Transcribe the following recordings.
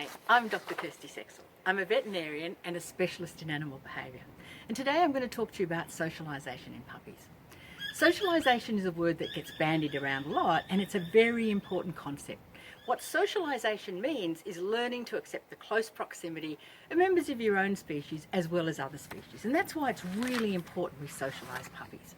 Hi, I'm Dr. Kersti. I'm a veterinarian and a specialist in animal behaviour. And today I'm going to talk to you about socialisation in puppies. Socialisation is a word that gets bandied around a lot, and it's a very important concept. What socialisation means is learning to accept the close proximity of members of your own species as well as other species. And that's why it's really important we socialise puppies.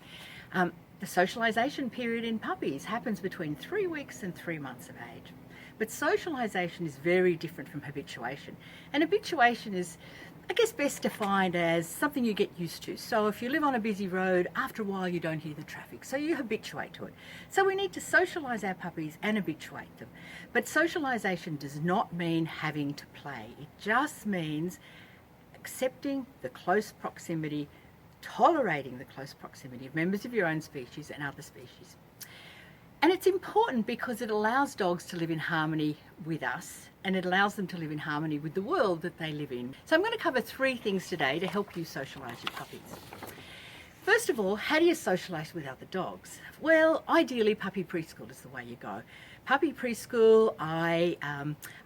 The socialisation period in puppies happens between 3 weeks and 3 months of age. But socialisation is very different from habituation. And habituation is, I guess, best defined as something you get used to. So if you live on a busy road, after a while you don't hear the traffic, so you habituate to it. So we need to socialise our puppies and habituate them. But socialisation does not mean having to play. It just means accepting the close proximity, tolerating the close proximity of members of your own species and other species. And it's important because it allows dogs to live in harmony with us, and it allows them to live in harmony with the world that they live in. So I'm going to cover 3 things today to help you socialise your puppies. First of all, how do you socialise with other dogs? Well, ideally puppy preschool is the way you go. Puppy preschool, I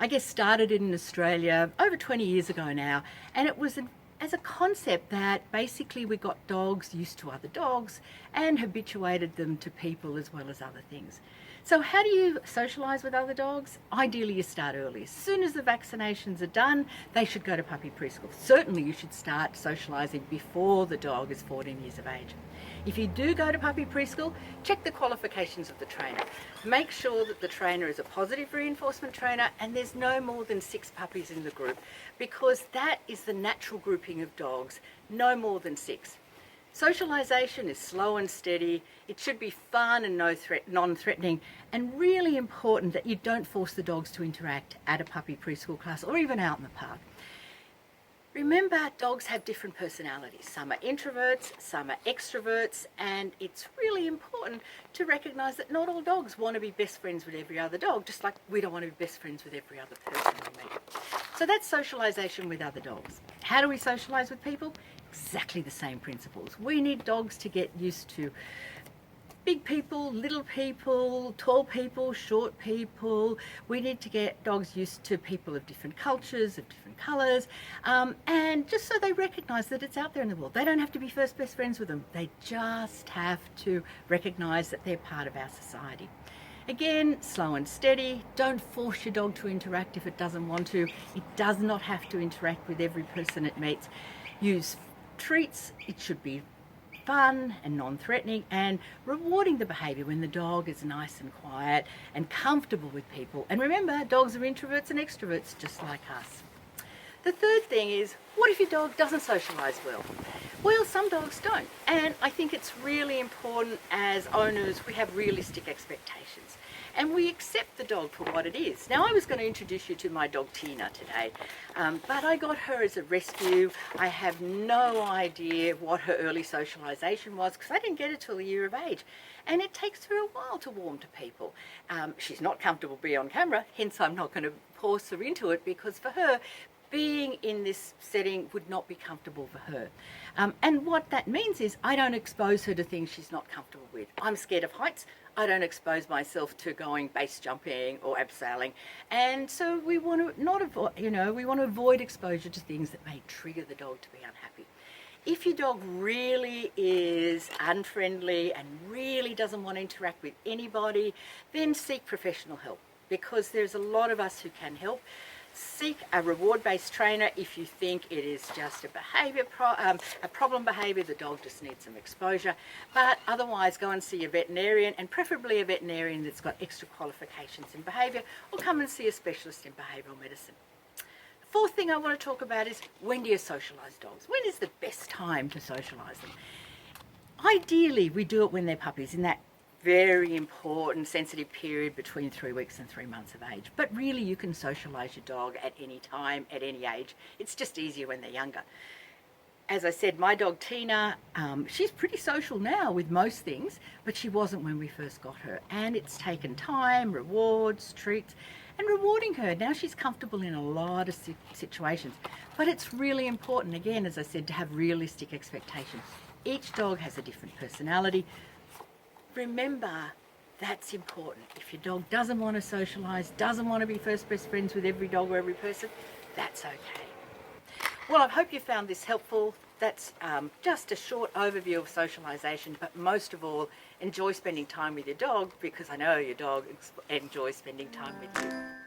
guess started in Australia over 20 years ago now, and it was as a concept that basically we got dogs used to other dogs and habituated them to people as well as other things. So how do you socialise with other dogs? Ideally you start early. As soon as the vaccinations are done, they should go to puppy preschool. Certainly you should start socialising before the dog is 14 years of age. If you do go to puppy preschool, check the qualifications of the trainer. Make sure that the trainer is a positive reinforcement trainer and there's no more than 6 puppies in the group, because that is the natural grouping of dogs, no more than 6. Socialisation is slow and steady. It should be fun and non-threatening, and really important that you don't force the dogs to interact at a puppy preschool class or even out in the park. Remember, dogs have different personalities. Some are introverts, some are extroverts, and it's really important to recognise that not all dogs want to be best friends with every other dog, just like we don't want to be best friends with every other person we meet. So that's socialisation with other dogs. How do we socialise with people? Exactly the same principles. We need dogs to get used to big people, little people, tall people, short people. We need to get dogs used to people of different cultures, of different colours, and just so they recognise that it's out there in the world. They don't have to be first best friends with them. They just have to recognise that they're part of our society. Again, slow and steady. Don't force your dog to interact if it doesn't want to. It does not have to interact with every person it meets. Use treats. It should be fun and non-threatening, and rewarding the behaviour when the dog is nice and quiet and comfortable with people. And remember, dogs are introverts and extroverts just like us. The third thing is, what if your dog doesn't socialise well? Well, some dogs don't, and I think it's really important as owners we have realistic expectations and we accept the dog for what it is. Now, I was going to introduce you to my dog Tina today, but I got her as a rescue. I have no idea what her early socialisation was because I didn't get her till a year of age, and it takes her a while to warm to people. She's not comfortable being on camera, hence I'm not going to force her into it, because for her, being in this setting would not be comfortable for her. And what that means is I don't expose her to things she's not comfortable with. I'm scared of heights. I don't expose myself to going base jumping or abseiling. And so we want to avoid exposure to things that may trigger the dog to be unhappy. If your dog really is unfriendly and really doesn't want to interact with anybody, then seek professional help, because there's a lot of us who can help. Seek a reward-based trainer if you think it is just a problem behaviour, the dog just needs some exposure. But otherwise, go and see a veterinarian, and preferably a veterinarian that's got extra qualifications in behaviour, or come and see a specialist in behavioural medicine. The fourth thing I want to talk about is, when do you socialise dogs? When is the best time to socialise them? Ideally, we do it when they're puppies, in that very important sensitive period between 3 weeks and 3 months of age. But really you can socialise your dog at any time, at any age. It's just easier when they're younger. As I said, my dog Tina, she's pretty social now with most things, but she wasn't when we first got her. And it's taken time, rewards, treats, and rewarding her. Now she's comfortable in a lot of situations. But it's really important, again, as I said, to have realistic expectations. Each dog has a different personality. Remember That's important. If your dog doesn't want to socialise, doesn't want to be first best friends with every dog or every person, that's okay. Well, I hope you found this helpful. That's just a short overview of socialisation, but most of all, enjoy spending time with your dog, because I know your dog enjoys spending time with you.